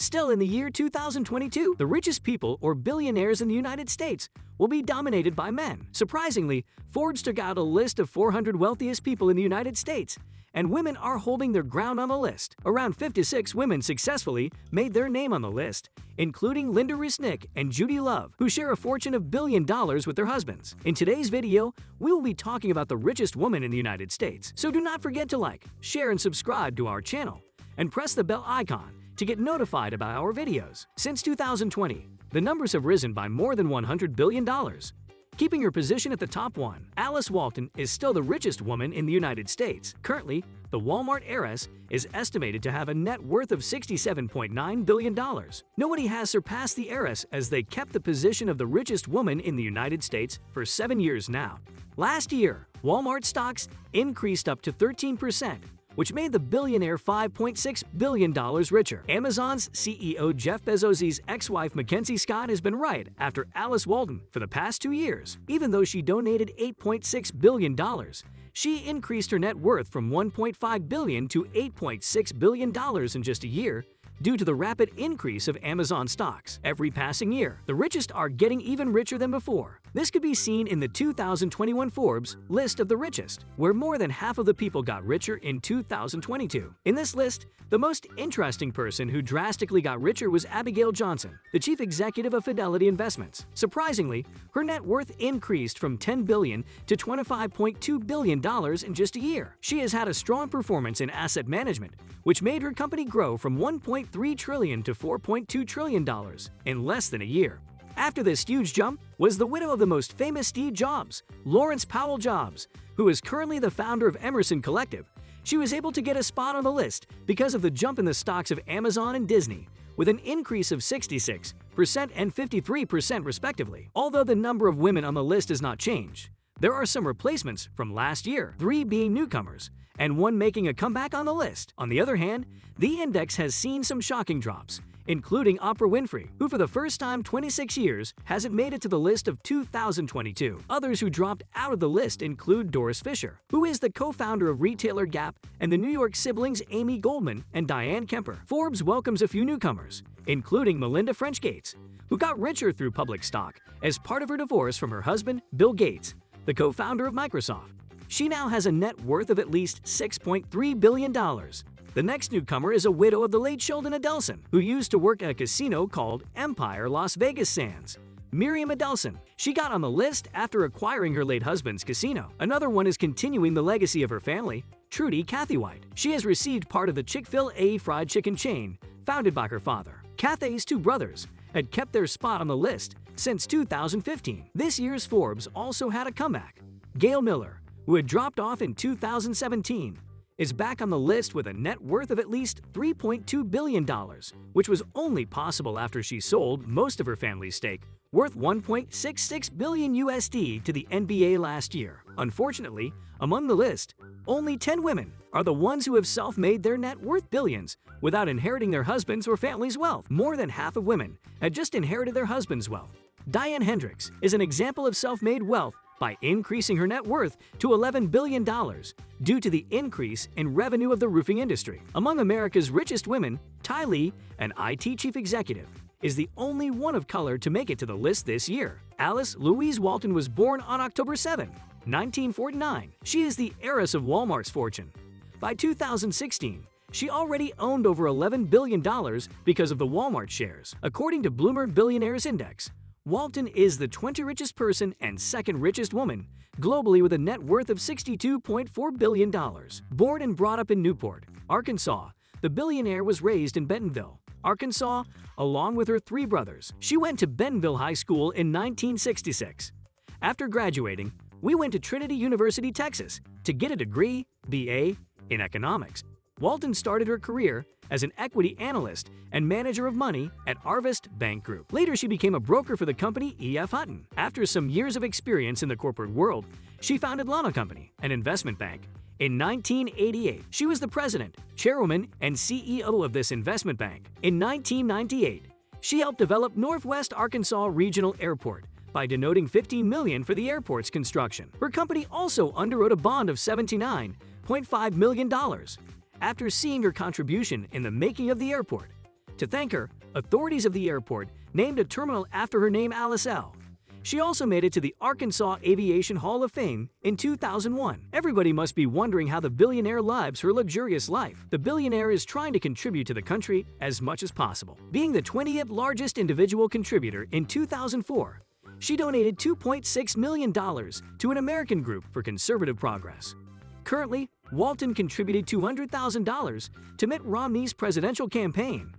Still in the year 2022, the richest people, or billionaires in the United States, will be dominated by men. Surprisingly, Forbes took out a list of 400 wealthiest people in the United States, and women are holding their ground on the list. Around 56 women successfully made their name on the list, including Lynda, Resnick, and Judy, who share a fortune of $1 billion with their husbands. In today's video, we will be talking about the richest woman in the United States. So do not forget to like, share, and subscribe to our channel, and press the bell icon to get notified about our videos. Since 2020, the numbers have risen by more than $100 billion. Keeping her position at the top one, Alice Walton is still the richest woman in the United States. Currently, the Walmart heiress is estimated to have a net worth of $67.9 billion. Nobody has surpassed the heiress, as they kept the position of the richest woman in the United States for 7 years now. Last year, Walmart stocks increased up to 13%, which made the billionaire $5.6 billion richer. Amazon's CEO Jeff Bezos' ex-wife Mackenzie Scott has been right after Alice Walton for the past 2 years. Even though she donated $8.6 billion, she increased her net worth from $1.5 billion to $8.6 billion in just a year, due to the rapid increase of Amazon stocks. Every passing year, the richest are getting even richer than before. This could be seen in the 2021 Forbes list of the richest, where more than half of the people got richer in 2022. In this list, the most interesting person who drastically got richer was Abigail Johnson, the chief executive of Fidelity Investments. Surprisingly, her net worth increased from $10 billion to $25.2 billion in just a year. She has had a strong performance in asset management, which made her company grow from $1.3 trillion to $4.2 trillion in less than a year. After this huge jump was the widow of the most famous Steve Jobs, Lawrence Powell Jobs, who is currently the founder of Emerson Collective. She was able to get a spot on the list because of the jump in the stocks of Amazon and Disney, with an increase of 66% and 53% respectively. Although the number of women on the list has not changed, there are some replacements from last year, 3 being newcomers, and 1 making a comeback on the list. On the other hand, the index has seen some shocking drops, including Oprah Winfrey, who for the first time in 26 years hasn't made it to the list of 2022. Others who dropped out of the list include Doris Fisher, who is the co-founder of retailer Gap, and the New York siblings Amy Goldman and Diane Kemper. Forbes welcomes a few newcomers, including Melinda French Gates, who got richer through public stock as part of her divorce from her husband, Bill Gates, the co-founder of Microsoft. She now has a net worth of at least $6.3 billion. The next newcomer is a widow of the late Sheldon Adelson, who used to work at a casino called Empire Las Vegas Sands, Miriam Adelson. She got on the list after acquiring her late husband's casino. Another one is continuing the legacy of her family, Trudy Cathy White. She has received part of the Chick-fil-A fried chicken chain, founded by her father. Cathy's 2 brothers had kept their spot on the list since 2015. This year's Forbes also had a comeback. Gail Miller, who had dropped off in 2017, is back on the list with a net worth of at least $3.2 billion, which was only possible after she sold most of her family's stake, worth $1.66 billion USD, to the NBA last year. Unfortunately, among the list, only 10 women are the ones who have self-made their net worth billions without inheriting their husband's or family's wealth. More than half of women had just inherited their husband's wealth. Diane Hendricks is an example of self-made wealth by increasing her net worth to $11 billion due to the increase in revenue of the roofing industry. Among America's richest women, Ty Lee, an IT chief executive, is the only one of color to make it to the list this year. Alice Louise Walton was born on October 7, 1949. She is the heiress of Walmart's fortune. By 2016, she already owned over $11 billion because of the Walmart shares. According to Bloomberg Billionaires Index, Walton is the 20th richest person and 2nd richest woman globally, with a net worth of $62.4 billion. Born and brought up in Newport, Arkansas, the billionaire was raised in Bentonville, Arkansas, along with her 3 brothers. She went to Bentonville High School in 1966. After graduating, we went to Trinity University, Texas, to get a degree, BA, in economics. Walton started her career as an equity analyst and manager of money at Arvest Bank Group. Later, she became a broker for the company E.F. Hutton. After some years of experience in the corporate world, she founded Lana Company, an investment bank. In 1988, she was the president, chairwoman, and CEO of this investment bank. In 1998, she helped develop Northwest Arkansas Regional Airport by donating $15 million for the airport's construction. Her company also underwrote a bond of $79.5 million. After seeing her contribution in the making of the airport, To thank her, authorities of the airport named a terminal after her name, Alice L. She also made it to the Arkansas Aviation Hall of Fame in 2001. Everybody must be wondering how the billionaire lives her luxurious life. The billionaire is trying to contribute to the country as much as possible. Being the 20th largest individual contributor in 2004, she donated $2.6 million to an American group for conservative progress. Currently, Walton contributed $200,000 to Mitt Romney's presidential campaign.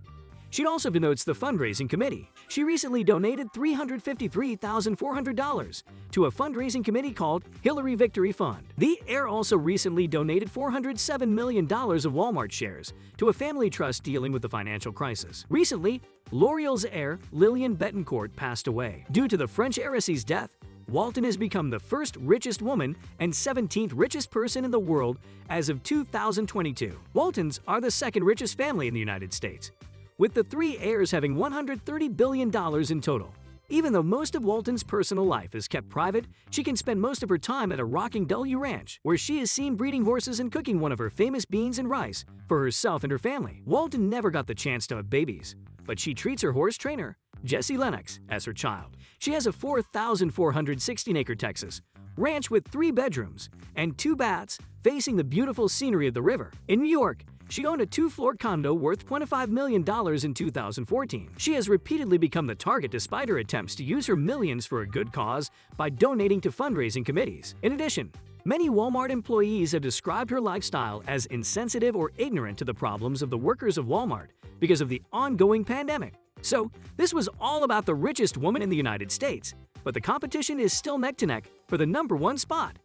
She also denotes the fundraising committee. She recently donated $353,400 to a fundraising committee called Hillary Victory Fund. The heir also recently donated $407 million of Walmart shares to a family trust dealing with the financial crisis. Recently, L'Oreal's heir, Lillian Bettencourt, passed away. Due to the French heiress's death, Walton has become the first richest woman and 17th richest person in the world as of 2022. Waltons are the second richest family in the United States, with the three heirs having $130 billion in total. Even though most of Walton's personal life is kept private, she can spend most of her time at a rocking W Ranch, where she is seen breeding horses and cooking one of her famous beans and rice for herself and her family. Walton never got the chance to have babies, but she treats her horse trainer, Jesse Lennox, as her child. She has a 4,416-acre Texas ranch with 3 bedrooms and 2 baths facing the beautiful scenery of the river. In New York, she owned a 2-floor condo worth $25 million in 2014. She has repeatedly become the target despite her attempts to use her millions for a good cause by donating to fundraising committees. In addition, many Walmart employees have described her lifestyle as insensitive or ignorant to the problems of the workers of Walmart because of the ongoing pandemic. So, this was all about the richest woman in the United States, but the competition is still neck to neck for the #1 spot.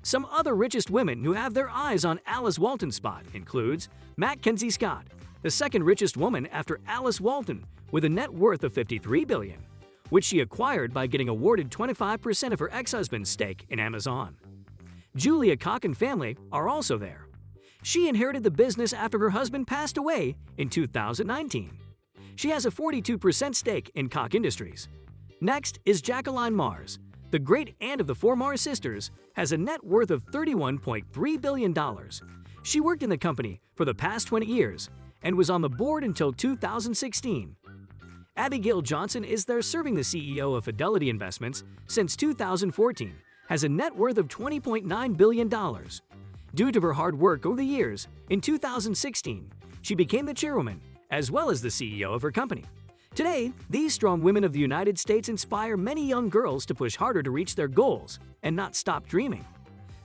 Some other richest women who have their eyes on Alice Walton's spot includes Mackenzie Scott, the second richest woman after Alice Walton, with a net worth of $53 billion, which she acquired by getting awarded 25% of her ex-husband's stake in Amazon. Julia Koch and family are also there. She inherited the business after her husband passed away in 2019. She has a 42% stake in Koch Industries. Next is Jacqueline Mars. The great aunt of the 4 Mars sisters has a net worth of $31.3 billion. She worked in the company for the past 20 years and was on the board until 2016. Abigail Johnson is there serving the CEO of Fidelity Investments since 2014, has a net worth of $20.9 billion. Due to her hard work over the years, in 2016, she became the chairwoman as well as the CEO of her company. Today, these strong women of the United States inspire many young girls to push harder to reach their goals and not stop dreaming.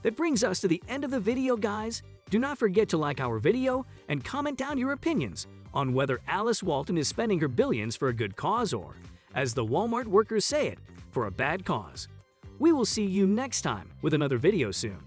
That brings us to the end of the video, guys. Do not forget to like our video and comment down your opinions on whether Alice Walton is spending her billions for a good cause or, as the Walmart workers say it, for a bad cause. We will see you next time with another video soon.